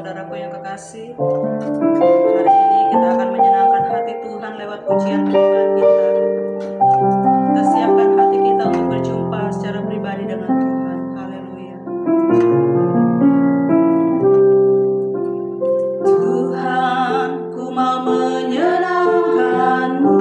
saudaraku yang kekasih. Hari ini kita akan menyenangkan hati Tuhan lewat pujian penyembahan kita. Kita siapkan hati kita untuk berjumpa secara pribadi dengan Tuhan. Haleluya. Tuhan, ku mau menyenangkan-Mu.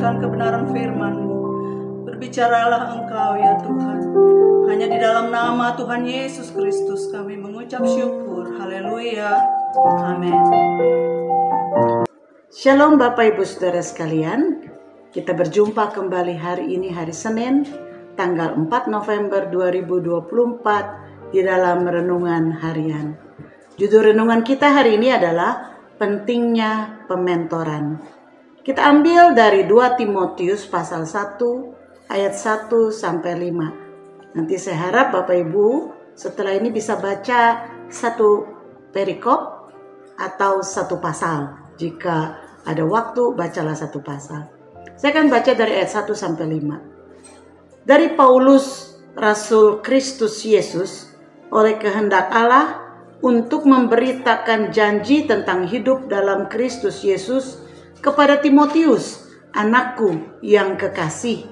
Kebenaran firman-Mu. Berbicaralah Engkau ya Tuhan. Hanya di dalam nama Tuhan Yesus Kristus kami mengucap syukur. Haleluya. Amin. Shalom Bapak Ibu Saudara sekalian. Kita berjumpa kembali hari ini, hari Senin, tanggal 4 November 2024 di dalam Renungan Harian. Judul renungan kita hari ini adalah pentingnya pementoran. Kita ambil dari 2 Timotius pasal 1 ayat 1 sampai 5. Nanti saya harap Bapak Ibu setelah ini bisa baca satu perikop atau satu pasal. Jika ada waktu bacalah satu pasal. Saya akan baca dari ayat 1 sampai 5. Dari Paulus, Rasul Kristus Yesus, oleh kehendak Allah untuk memberitakan janji tentang hidup dalam Kristus Yesus kepada Timotius, anakku yang kekasih.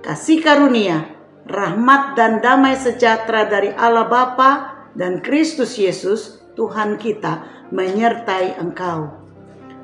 Kasih karunia, rahmat dan damai sejahtera dari Allah Bapa dan Kristus Yesus, Tuhan kita, menyertai engkau.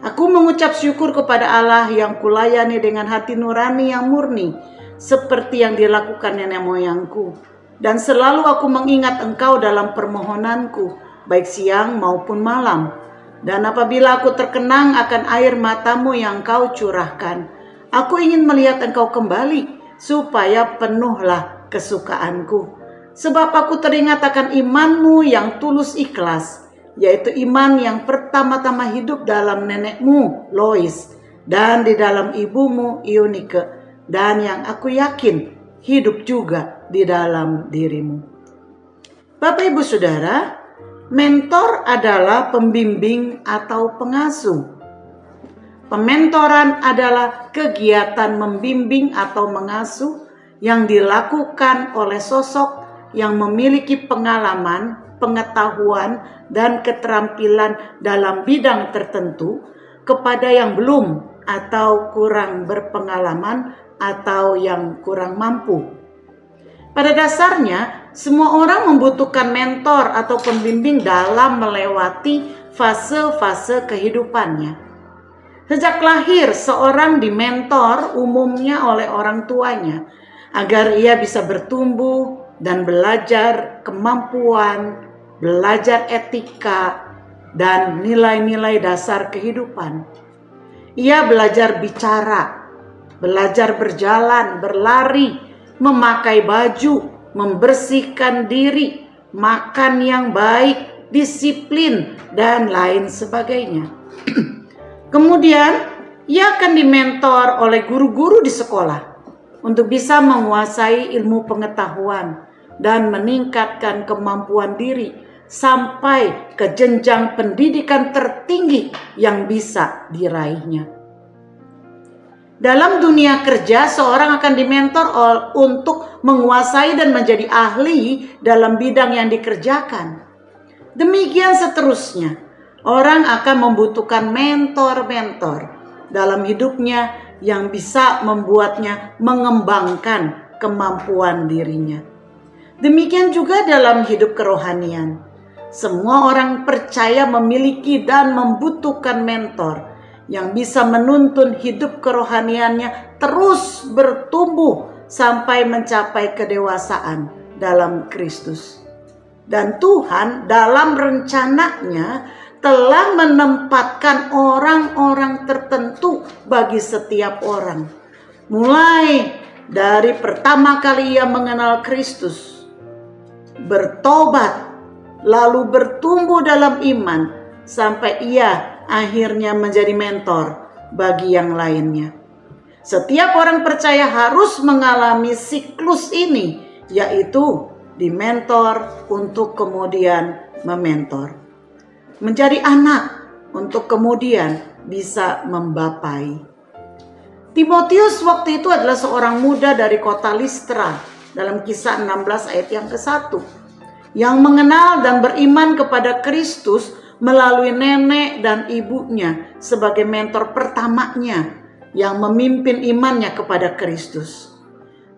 Aku mengucap syukur kepada Allah yang kulayani dengan hati nurani yang murni, seperti yang dilakukan nenek moyangku. Dan selalu aku mengingat engkau dalam permohonanku, baik siang maupun malam. Dan apabila aku terkenang akan air matamu yang kau curahkan, aku ingin melihat engkau kembali, supaya penuhlah kesukaanku. Sebab aku teringat akan imanmu yang tulus ikhlas, yaitu iman yang pertama-tama hidup dalam nenekmu Lois, dan di dalam ibumu Eunike, dan yang aku yakin hidup juga di dalam dirimu. Bapak Ibu Saudara, mentor adalah pembimbing atau pengasuh. Pementoran adalah kegiatan membimbing atau mengasuh yang dilakukan oleh sosok yang memiliki pengalaman pengetahuan dan keterampilan dalam bidang tertentu kepada yang belum atau kurang berpengalaman atau yang kurang mampu. Pada dasarnya, semua orang membutuhkan mentor atau pembimbing dalam melewati fase-fase kehidupannya. Sejak lahir, seorang dimentor umumnya oleh orang tuanya agar ia bisa bertumbuh dan belajar kemampuan, belajar etika, dan nilai-nilai dasar kehidupan. Ia belajar bicara, belajar berjalan, berlari, memakai baju, membersihkan diri, makan yang baik, disiplin, dan lain sebagainya. Kemudian, ia akan dimentor oleh guru-guru di sekolah untuk bisa menguasai ilmu pengetahuan dan meningkatkan kemampuan diri sampai ke jenjang pendidikan tertinggi yang bisa diraihnya. Dalam dunia kerja, seorang akan dimentor untuk menguasai dan menjadi ahli dalam bidang yang dikerjakan. Demikian seterusnya, orang akan membutuhkan mentor-mentor dalam hidupnya yang bisa membuatnya mengembangkan kemampuan dirinya. Demikian juga dalam hidup kerohanian. Semua orang percaya memiliki dan membutuhkan mentor yang bisa menuntun hidup kerohaniannya terus bertumbuh sampai mencapai kedewasaan dalam Kristus. Dan Tuhan dalam rencananya telah menempatkan orang-orang tertentu bagi setiap orang. Mulai dari pertama kali ia mengenal Kristus, bertobat, lalu bertumbuh dalam iman, sampai ia akhirnya menjadi mentor bagi yang lainnya. Setiap orang percaya harus mengalami siklus ini, yaitu dimentor untuk kemudian mementor. Menjadi anak untuk kemudian bisa membapai. Timotius waktu itu adalah seorang muda dari kota Listra dalam Kisah 16 ayat yang ke-1. Yang mengenal dan beriman kepada Kristus melalui nenek dan ibunya sebagai mentor pertamanya yang memimpin imannya kepada Kristus.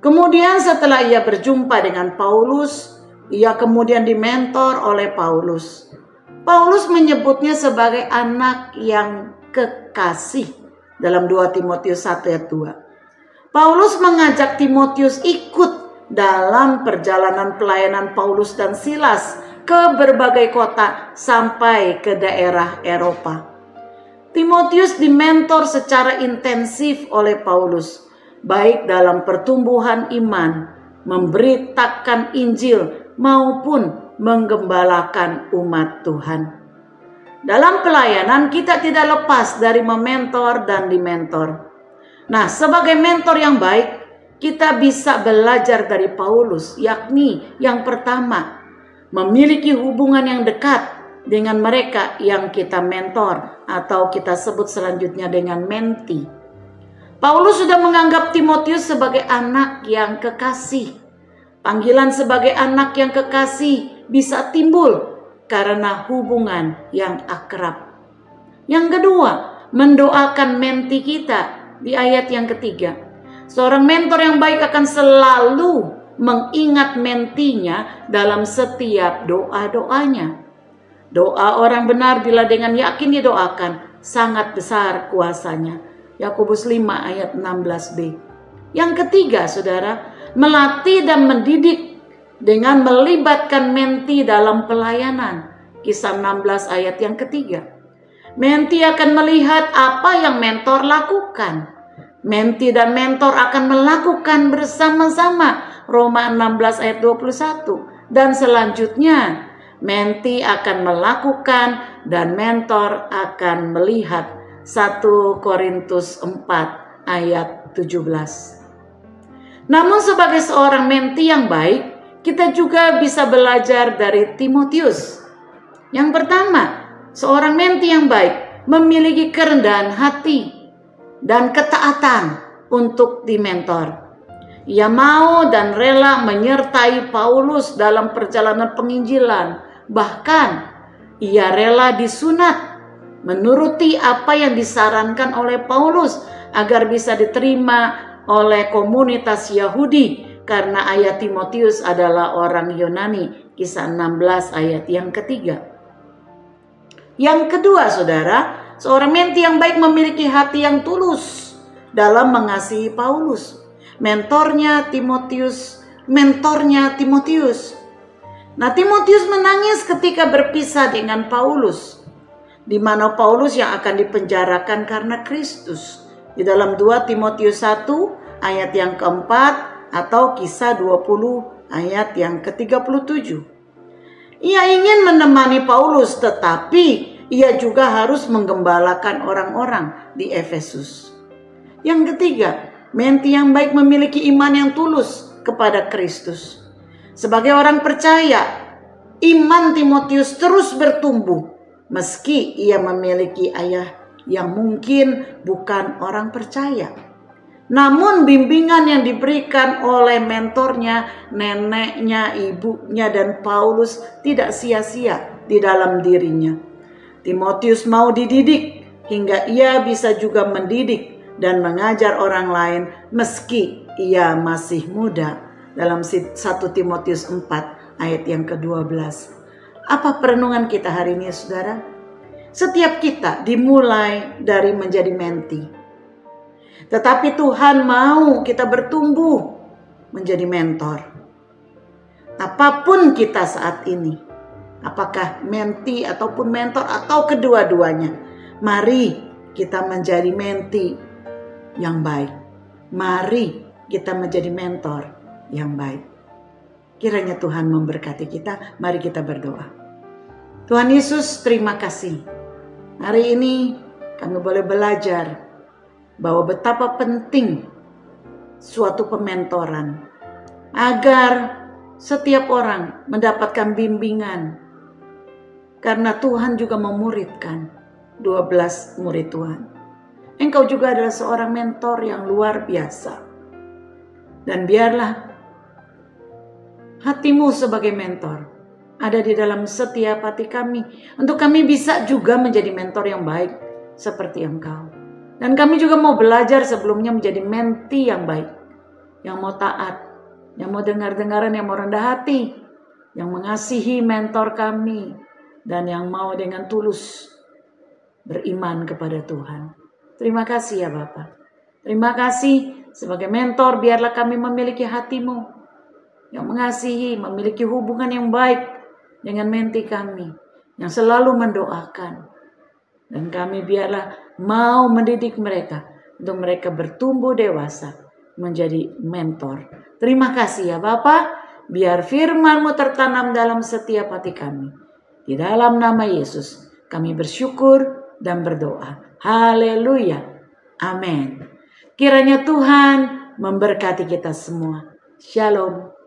Kemudian setelah ia berjumpa dengan Paulus, ia kemudian dimentor oleh Paulus. Paulus menyebutnya sebagai anak yang kekasih dalam 2 Timotius 1 ayat 2. Paulus mengajak Timotius ikut dalam perjalanan pelayanan Paulus dan Silas ke berbagai kota sampai ke daerah Eropa. Timotius dimentor secara intensif oleh Paulus, baik dalam pertumbuhan iman, memberitakan Injil, maupun menggembalakan umat Tuhan. Dalam pelayanan kita tidak lepas dari mementor dan dimentor. Nah, sebagai mentor yang baik, kita bisa belajar dari Paulus, yakni yang pertama, memiliki hubungan yang dekat dengan mereka yang kita mentor atau kita sebut selanjutnya dengan menti. Paulus sudah menganggap Timotius sebagai anak yang kekasih. Panggilan sebagai anak yang kekasih bisa timbul karena hubungan yang akrab. Yang kedua, mendoakan menti kita di ayat yang ketiga. Seorang mentor yang baik akan selalu mengingat mentinya dalam setiap doa-doanya. Doa orang benar bila dengan yakin didoakan, sangat besar kuasanya. Yakobus 5 ayat 16b. Yang ketiga, saudara, melatih dan mendidik dengan melibatkan menti dalam pelayanan. Kisah 16 ayat yang ketiga. Menti akan melihat apa yang mentor lakukan. Menti dan mentor akan melakukan bersama-sama. Roma 16 ayat 21. Dan selanjutnya, menti akan melakukan dan mentor akan melihat. 1 Korintus 4 ayat 17. Namun sebagai seorang menti yang baik, kita juga bisa belajar dari Timotius. Yang pertama, seorang menti yang baik memiliki kerendahan hati dan ketaatan untuk dimentor. Ia mau dan rela menyertai Paulus dalam perjalanan penginjilan, Bahkan ia rela disunat menuruti apa yang disarankan oleh Paulus agar bisa diterima oleh komunitas Yahudi karena ayah Timotius adalah orang Yunani. Kisah 16 ayat yang ketiga. Yang kedua, saudara, seorang menti yang baik memiliki hati yang tulus dalam mengasihi Paulus. Mentornya Timotius. Nah, Timotius menangis ketika berpisah dengan Paulus, di mana Paulus yang akan dipenjarakan karena Kristus. Di dalam 2 Timotius 1 ayat yang keempat atau Kisah 20 ayat yang ke-37. Ia ingin menemani Paulus, tetapi ia juga harus menggembalakan orang-orang di Efesus. Yang ketiga, menti yang baik memiliki iman yang tulus kepada Kristus. Sebagai orang percaya, iman Timotius terus bertumbuh meski ia memiliki ayah yang mungkin bukan orang percaya. Namun bimbingan yang diberikan oleh mentornya, neneknya, ibunya, dan Paulus tidak sia-sia di dalam dirinya. Timotius mau dididik hingga ia bisa juga mendidik dan mengajar orang lain meski ia masih muda. Dalam 1 Timotius 4 ayat yang ke-12. Apa perenungan kita hari ini, saudara? Setiap kita dimulai dari menjadi menti. Tetapi Tuhan mau kita bertumbuh menjadi mentor. Apapun kita saat ini, apakah menti ataupun mentor atau kedua-duanya, mari kita menjadi menti yang baik. Mari kita menjadi mentor yang baik. Kiranya Tuhan memberkati kita. Mari kita berdoa. Tuhan Yesus, terima kasih. Hari ini kami boleh belajar bahwa betapa penting suatu pementoran agar setiap orang mendapatkan bimbingan, karena Tuhan juga memuridkan 12 murid Tuhan. Engkau juga adalah seorang mentor yang luar biasa, dan biarlah hatimu sebagai mentor ada di dalam setiap hati kami, untuk kami bisa juga menjadi mentor yang baik seperti Engkau. Dan kami juga mau belajar sebelumnya menjadi menti yang baik, yang mau taat, yang mau dengar-dengaran, yang mau rendah hati, yang mengasihi mentor kami, dan yang mau dengan tulus beriman kepada Tuhan. Terima kasih ya Bapa. Terima kasih sebagai mentor, biarlah kami memiliki hatimu yang mengasihi, memiliki hubungan yang baik dengan menti kami, yang selalu mendoakan. Dan kami biarlah mau mendidik mereka untuk mereka bertumbuh dewasa menjadi mentor. Terima kasih ya Bapa. Biar firman-Mu tertanam dalam setiap hati kami. Di dalam nama Yesus kami bersyukur dan berdoa. Haleluya. Amin. Kiranya Tuhan memberkati kita semua. Shalom.